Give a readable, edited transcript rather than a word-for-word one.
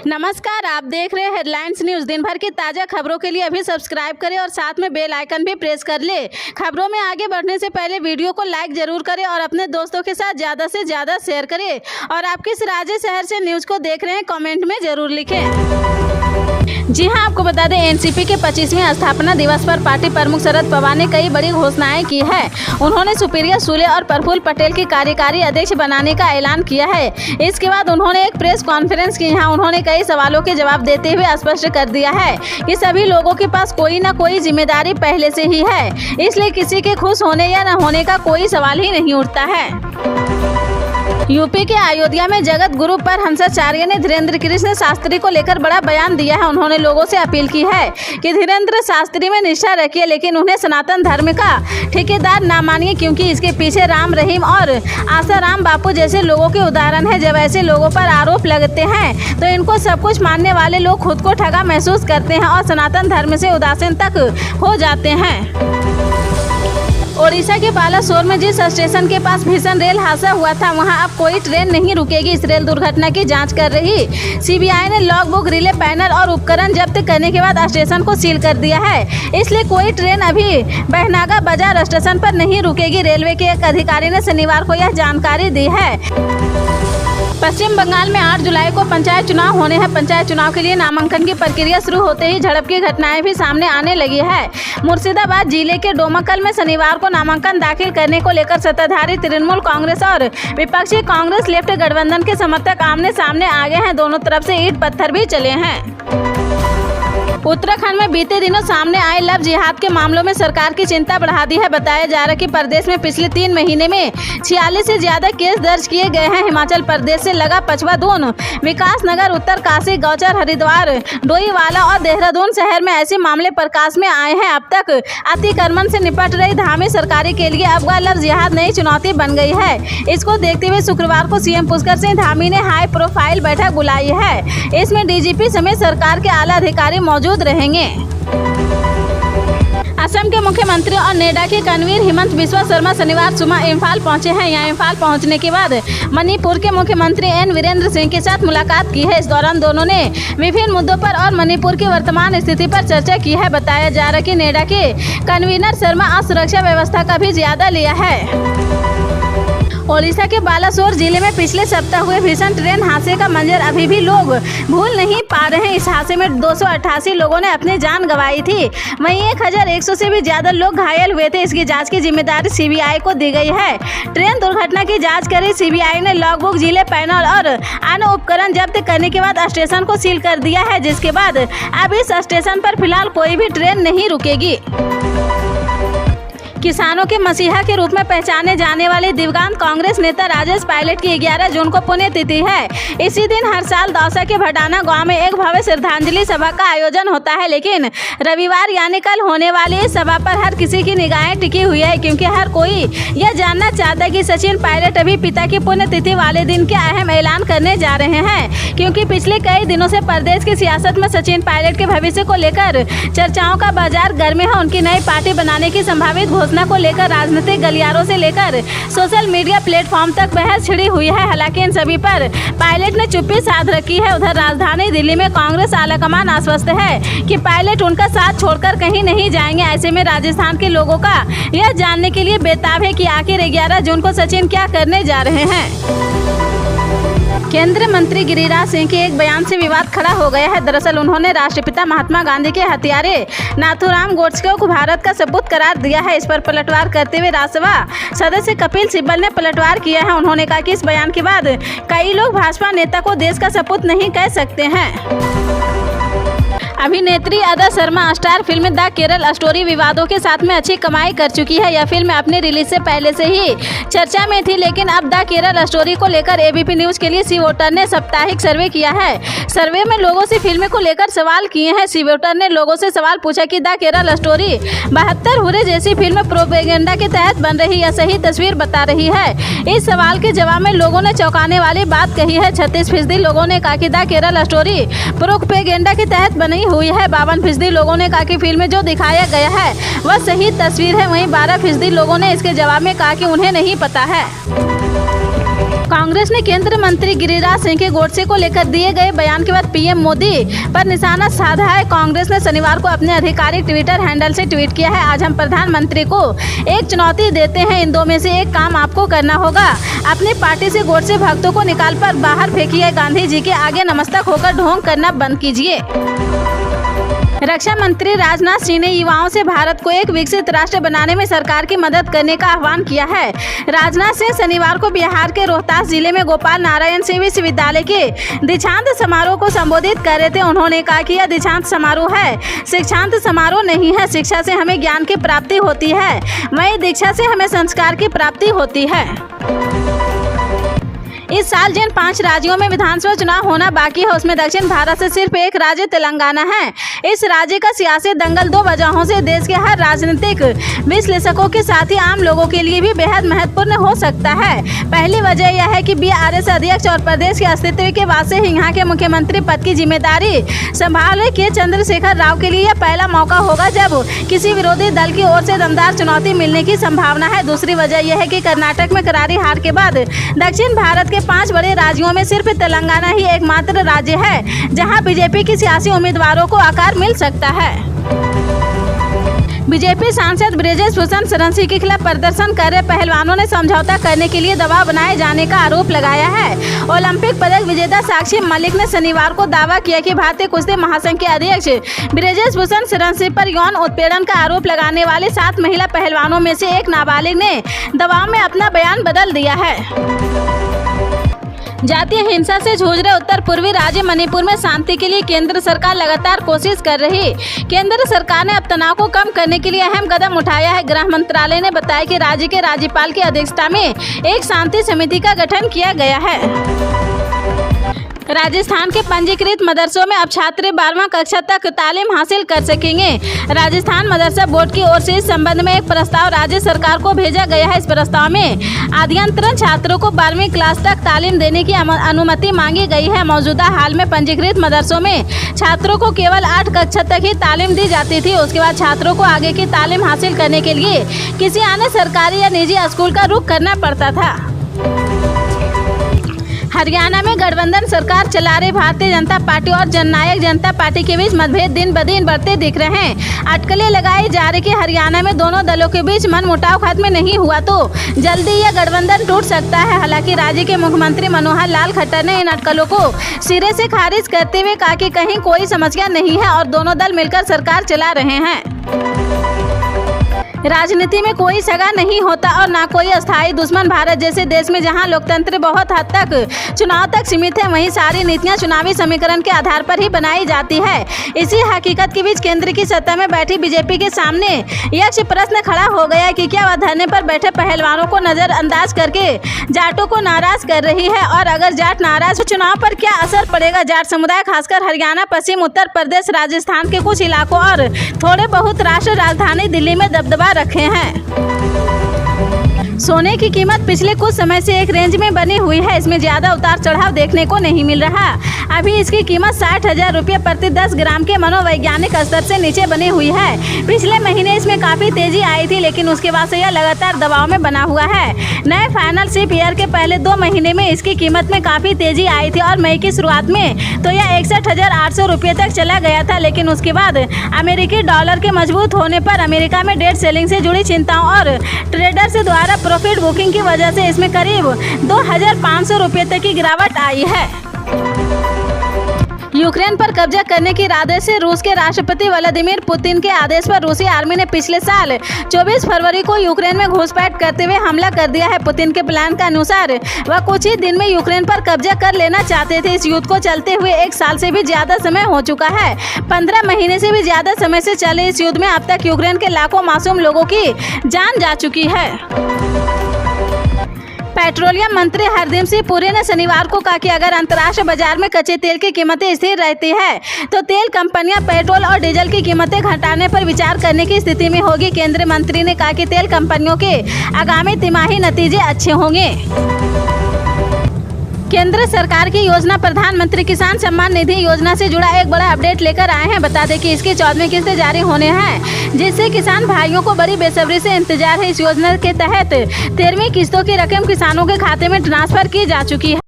नमस्कार, आप देख रहे हैं हेडलाइंस न्यूज। दिन भर की ताजा खबरों के लिए अभी सब्सक्राइब करें और साथ में बेल आइकन भी प्रेस कर ले। खबरों में आगे बढ़ने से पहले वीडियो को लाइक जरूर करें और अपने दोस्तों के साथ ज्यादा से ज्यादा शेयर करें। और आप किस राज्य शहर से न्यूज को देख रहे हैं कमेंट में जरूर लिखें। जी हां, आपको बता दें एनसीपी के 25वें स्थापना दिवस पर पार्टी प्रमुख शरद पवार ने कई बड़ी घोषणाएं की है। उन्होंने सुप्रिया सुले और प्रफुल्ल पटेल की कार्यकारी अध्यक्ष बनाने का ऐलान किया है। इसके बाद उन्होंने एक प्रेस कॉन्फ्रेंस की। यहाँ उन्होंने कई सवालों के जवाब देते हुए स्पष्ट कर दिया है कि सभी लोगों के पास कोई न कोई जिम्मेदारी पहले से ही है, इसलिए किसी के खुश होने या न होने का कोई सवाल ही नहीं उठता है। यूपी के अयोध्या में जगत गुरु परमहंसाचार्य ने धीरेन्द्र कृष्ण शास्त्री को लेकर बड़ा बयान दिया है। उन्होंने लोगों से अपील की है कि धीरेन्द्र शास्त्री में निष्ठा रखिए, लेकिन उन्हें सनातन धर्म का ठेकेदार ना मानिए, क्योंकि इसके पीछे राम रहीम और आसाराम बापू जैसे लोगों के उदाहरण है। जब ऐसे लोगों पर आरोप लगते हैं तो इनको सब कुछ मानने वाले लोग खुद को ठगा महसूस करते हैं और सनातन धर्म से उदासीन तक हो जाते हैं। ओडिशा के बालासोर में जिस स्टेशन के पास भीषण रेल हादसा हुआ था, वहां अब कोई ट्रेन नहीं रुकेगी। इस रेल दुर्घटना की जांच कर रही सीबीआई ने लॉग बुक, रिले पैनल और उपकरण जब्त करने के बाद स्टेशन को सील कर दिया है। इसलिए कोई ट्रेन अभी बहनागा बाजार स्टेशन पर नहीं रुकेगी। रेलवे के एक अधिकारी ने शनिवार को यह जानकारी दी है। पश्चिम बंगाल में 8 जुलाई को पंचायत चुनाव होने हैं। पंचायत चुनाव के लिए नामांकन की प्रक्रिया शुरू होते ही झड़प की घटनाएं भी सामने आने लगी है। मुर्शिदाबाद जिले के डोमकल में शनिवार को नामांकन दाखिल करने को लेकर सत्ताधारी तृणमूल कांग्रेस और विपक्षी कांग्रेस लेफ्ट गठबंधन के समर्थक आमने सामने आ गए हैं। दोनों तरफ से ईंट पत्थर भी चले हैं। उत्तराखंड में बीते दिनों सामने आए लव जिहाद के मामलों में सरकार की चिंता बढ़ा दी है। बताया जा रहा है कि प्रदेश में पिछले 3 महीने में 46 से ज्यादा केस दर्ज किए गए हैं। हिमाचल प्रदेश से लगा पचवा दून, विकासनगर, उत्तरकाशी, गौचर, हरिद्वार, डोईवाला और देहरादून शहर में ऐसे मामले प्रकाश में आए हैं। अब तक अतिक्रमण से निपट रही धामी सरकार के लिए अब लव जिहाद नई चुनौती बन गई है। इसको देखते हुए शुक्रवार को सीएम पुष्कर सिंह धामी ने हाई प्रोफाइल बैठक बुलाई है। इसमें डीजीपी समेत सरकार के आला अधिकारी मौजूद रहेंगे। असम के मुख्यमंत्री और नेडा के कन्वीनर हिमंत बिस्वा शर्मा शनिवार सुबह इम्फाल पहुंचे हैं। यहाँ इम्फाल पहुंचने के बाद मणिपुर के मुख्यमंत्री एन वीरेंद्र सिंह के साथ मुलाकात की है। इस दौरान दोनों ने विभिन्न मुद्दों पर और मणिपुर की वर्तमान स्थिति पर चर्चा की है। बताया जा रहा है कि नेडा के कन्वीनर शर्मा आज सुरक्षा व्यवस्था का भी जायजा लिया है। ओडिशा के बालासोर जिले में पिछले सप्ताह हुए भीषण ट्रेन हादसे का मंजर अभी भी लोग भूल नहीं पा रहे हैं। इस हादसे में 288 लोगों ने अपनी जान गंवाई थी। वहीं 1100 से भी ज्यादा लोग घायल हुए थे। इसकी जांच की जिम्मेदारी सीबीआई को दी गई है। ट्रेन दुर्घटना की जांच कर रही सीबीआई ने लॉगबुक, जिले पैनल और अन्य उपकरण जब्त करने के बाद स्टेशन को सील कर दिया है, जिसके बाद अब इस स्टेशन पर फिलहाल कोई भी ट्रेन नहीं रुकेगी। किसानों के मसीहा के रूप में पहचाने जाने वाले दिवंगत कांग्रेस नेता राजेश पायलट की 11 जून को पुण्यतिथि है। इसी दिन हर साल दौसा के भटाना गांव में एक भव्य श्रद्धांजलि सभा का आयोजन होता है, लेकिन रविवार यानी कल होने वाली इस सभा पर हर किसी की निगाहें टिकी हुई है, क्योंकि हर कोई यह जानना चाहता है कि सचिन पायलट अभी पिता की पुण्यतिथि वाले दिन क्या अहम ऐलान करने जा रहे हैं। क्योंकि पिछले कई दिनों से प्रदेश की सियासत में सचिन पायलट के भविष्य को लेकर चर्चाओं का बाजार गर्म है। उनकी नई पार्टी बनाने की संभावित घोषणा को लेकर राजनीतिक गलियारों से लेकर सोशल मीडिया प्लेटफॉर्म तक बहस छिड़ी हुई है। हालांकि इन सभी पर पायलट ने चुप्पी साध रखी है। उधर राजधानी दिल्ली में कांग्रेस आलाकमान आश्वस्त है कि पायलट उनका साथ छोड़कर कहीं नहीं जाएंगे। ऐसे में राजस्थान के लोगों का यह जानने के लिए बेताब है कि आखिर 11 जून को सचिन क्या करने जा रहे हैं। केंद्रीय मंत्री गिरिराज सिंह के एक बयान से विवाद खड़ा हो गया है। दरअसल उन्होंने राष्ट्रपिता महात्मा गांधी के हत्यारे नाथूराम गोडसे को भारत का सपूत करार दिया है। इस पर पलटवार करते हुए राज्यसभा सदस्य कपिल सिब्बल ने पलटवार किया है। उन्होंने कहा कि इस बयान के बाद कई लोग भाजपा नेता को देश का सपूत नहीं कह सकते हैं। अभिनेत्री अदा Sharma star film the Kerala story विवादों के साथ में अच्छी कमाई कर चुकी है। यह फिल्म अपने रिलीज से पहले से ही चर्चा में थी, लेकिन अब द केरल स्टोरी को लेकर एबीपी न्यूज के लिए सी वोटर ने साप्ताहिक सर्वे किया है। सर्वे में लोगों से फिल्म को लेकर सवाल किए हैं। सी वोटर ने लोगों से सवाल पूछा कि द केरल स्टोरी 72 हुर्रे जैसी फिल्म प्रोपेगेंडा के तहत बन रही या सही तस्वीर बता रही है। इस सवाल के जवाब में लोगों ने चौंकाने वाली बात कही है। 36% लोगों ने कहा कि द केरल स्टोरी प्रोपेगेंडा के तहत बनी हुई है। 52% लोगों ने कहा कि फिल्म में जो दिखाया गया है वह सही तस्वीर है। वहीं 12% लोगों ने इसके जवाब में कहा कि उन्हें नहीं पता है। कांग्रेस ने केंद्रीय मंत्री गिरिराज सिंह के गोडसे को लेकर दिए गए बयान के बाद पीएम मोदी पर निशाना साधा है। कांग्रेस ने शनिवार को अपने आधिकारिक ट्विटर हैंडल से ट्वीट किया है, आज हम प्रधानमंत्री को एक चुनौती देते हैं, इन दो में से एक काम आपको करना होगा। अपनी पार्टी से गोडसे भक्तों को निकाल कर बाहर फेंकिए, गांधी जी के आगे नमस्तक होकर ढोंग करना बंद कीजिए। रक्षा मंत्री राजनाथ सिंह ने युवाओं से भारत को एक विकसित राष्ट्र बनाने में सरकार की मदद करने का आह्वान किया है। राजनाथ सिंह शनिवार को बिहार के रोहतास जिले में गोपाल नारायण सिंह विश्वविद्यालय के दीक्षांत समारोह को संबोधित कर रहे थे। उन्होंने कहा कि यह दीक्षांत समारोह है, शिक्षांत समारोह नहीं है। शिक्षा से हमें ज्ञान की प्राप्ति होती है, वहीं दीक्षा से हमें संस्कार की प्राप्ति होती है। इस साल जिन 5 राज्यों में विधानसभा चुनाव होना बाकी है, उसमें दक्षिण भारत से सिर्फ एक राज्य तेलंगाना है। इस राज्य का सियासी दंगल 2 वजहों से देश के हर राजनीतिक विश्लेषकों के साथ ही आम लोगों के लिए भी बेहद महत्वपूर्ण हो सकता है। पहली वजह यह है कि बीआरएस अध्यक्ष और प्रदेश के अस्तित्व के बाद से यहाँ के मुख्यमंत्री पद की जिम्मेदारी संभाले के चंद्रशेखर राव के लिए यह पहला मौका होगा जब किसी विरोधी दल की ओर से दमदार चुनौती मिलने की संभावना है। दूसरी वजह यह है कि कर्नाटक में करारी हार के बाद दक्षिण भारत के 5 बड़े राज्यों में सिर्फ तेलंगाना ही एकमात्र राज्य है जहां बीजेपी की सियासी उम्मीदवारों को आकार मिल सकता है। बीजेपी सांसद ब्रजेश भूषण शरण सिंह के खिलाफ प्रदर्शन कर रहे पहलवानों ने समझौता करने के लिए दबाव बनाए जाने का आरोप लगाया है। ओलंपिक पदक विजेता साक्षी मलिक ने शनिवार को दावा किया कि भारतीय कुश्ती महासंघ के अध्यक्ष ब्रजेश भूषण शरण सिंह पर यौन उत्पीड़न का आरोप लगाने वाले 7 महिला पहलवानों में से एक नाबालिग ने दबाव में अपना बयान बदल दिया है। जातीय हिंसा से जूझ रहे उत्तर पूर्वी राज्य मणिपुर में शांति के लिए केंद्र सरकार लगातार कोशिश कर रही। केंद्र सरकार ने अब तनाव को कम करने के लिए अहम कदम उठाया है। गृह मंत्रालय ने बताया कि राज्य के राज्यपाल की अध्यक्षता में एक शांति समिति का गठन किया गया है। राजस्थान के पंजीकृत मदरसों में अब छात्र 12वां कक्षा तक तालीम हासिल कर सकेंगे। राजस्थान मदरसा बोर्ड की ओर से इस संबंध में एक प्रस्ताव राज्य सरकार को भेजा गया है। इस प्रस्ताव में अध्ययनरत छात्रों को 12वीं क्लास तक तालीम देने की अनुमति मांगी गई है। मौजूदा हाल में पंजीकृत मदरसों में छात्रों को केवल 8 कक्षा तक ही तालीम दी जाती थी। उसके बाद छात्रों को आगे की तालीम हासिल करने के लिए किसी अन्य सरकारी या निजी स्कूल का रुख करना पड़ता था। हरियाणा में गठबंधन सरकार चला रही भारतीय जनता पार्टी और जननायक जनता पार्टी के बीच मतभेद दिन ब दिन बढ़ते दिख रहे हैं। अटकलें लगाई जा रही कि हरियाणा में दोनों दलों के बीच मनमुटाव खत्म नहीं हुआ तो जल्दी यह गठबंधन टूट सकता है। हालांकि राज्य के मुख्यमंत्री मनोहर लाल खट्टर ने इन अटकलों को सिरे से खारिज करते हुए कहा कि कहीं कोई समस्या नहीं है और दोनों दल मिलकर सरकार चला रहे हैं। राजनीति में कोई सगा नहीं होता और ना कोई अस्थायी दुश्मन। भारत जैसे देश में जहां लोकतंत्र बहुत हद तक चुनाव तक सीमित है, वहीं सारी नीतियां चुनावी समीकरण के आधार पर ही बनाई जाती है। इसी हकीकत के बीच केंद्र की सत्ता में बैठी बीजेपी के सामने यक्ष प्रश्न खड़ा हो गया कि क्या वह धरने पर बैठे पहलवानों को नजरअंदाज करके जाटों को नाराज कर रही है, और अगर जाट नाराज तो चुनाव पर क्या असर पड़ेगा। जाट समुदाय खासकर हरियाणा, पश्चिम उत्तर प्रदेश, राजस्थान के कुछ इलाकों और थोड़े बहुत राष्ट्र राजधानी दिल्ली में दबदबा रखे हैं। सोने की कीमत पिछले कुछ समय से एक रेंज में बनी हुई है, इसमें ज्यादा उतार चढ़ाव देखने को नहीं मिल रहा। अभी इसकी कीमत 60,000 रुपये प्रति 10 ग्राम के मनोवैज्ञानिक स्तर से नीचे बनी हुई है। पिछले महीने इसमें काफी तेजी आई थी, लेकिन उसके बाद से यह लगातार दबाव में बना हुआ है। नए फाइनेंशियल ईयर के पहले 2 महीने में इसकी कीमत में काफी तेजी आई थी और मई की शुरुआत में तो यह 61,800 रुपये तक चला गया था। लेकिन उसके बाद अमेरिकी डॉलर के मजबूत होने पर अमेरिका में डेट सेलिंग से जुड़ी चिंताओं और ट्रेडर्स द्वारा प्रॉफिट बुकिंग की वजह से इसमें करीब 2,500 रुपये तक की गिरावट आई है। यूक्रेन पर कब्जा करने के इरादे से रूस के राष्ट्रपति व्लादिमीर पुतिन के आदेश पर रूसी आर्मी ने पिछले साल 24 फरवरी को यूक्रेन में घुसपैठ करते हुए हमला कर दिया है। पुतिन के प्लान के अनुसार वह कुछ ही दिन में यूक्रेन पर कब्जा कर लेना चाहते थे। इस युद्ध को चलते हुए 1 साल से भी ज्यादा समय हो चुका है। 15 महीने से भी ज्यादा समय से चले इस युद्ध में अब तक यूक्रेन के लाखों मासूम लोगों की जान जा चुकी है। पेट्रोलियम मंत्री हरदीप सिंह पुरी ने शनिवार को कहा कि अगर अंतर्राष्ट्रीय बाजार में कच्चे तेल की कीमतें स्थिर रहती है तो तेल कंपनियां पेट्रोल और डीजल की कीमतें घटाने पर विचार करने की स्थिति में होगी। केंद्रीय मंत्री ने कहा कि तेल कंपनियों के आगामी तिमाही नतीजे अच्छे होंगे। केंद्र सरकार की योजना प्रधानमंत्री किसान सम्मान निधि योजना से जुड़ा एक बड़ा अपडेट लेकर आए हैं। बता दें कि इसकी 14वीं किस्त जारी होने हैं, जिससे किसान भाइयों को बड़ी बेसब्री से इंतजार है। इस योजना के तहत 13वीं किस्तों की रकम किसानों के खाते में ट्रांसफर की जा चुकी है।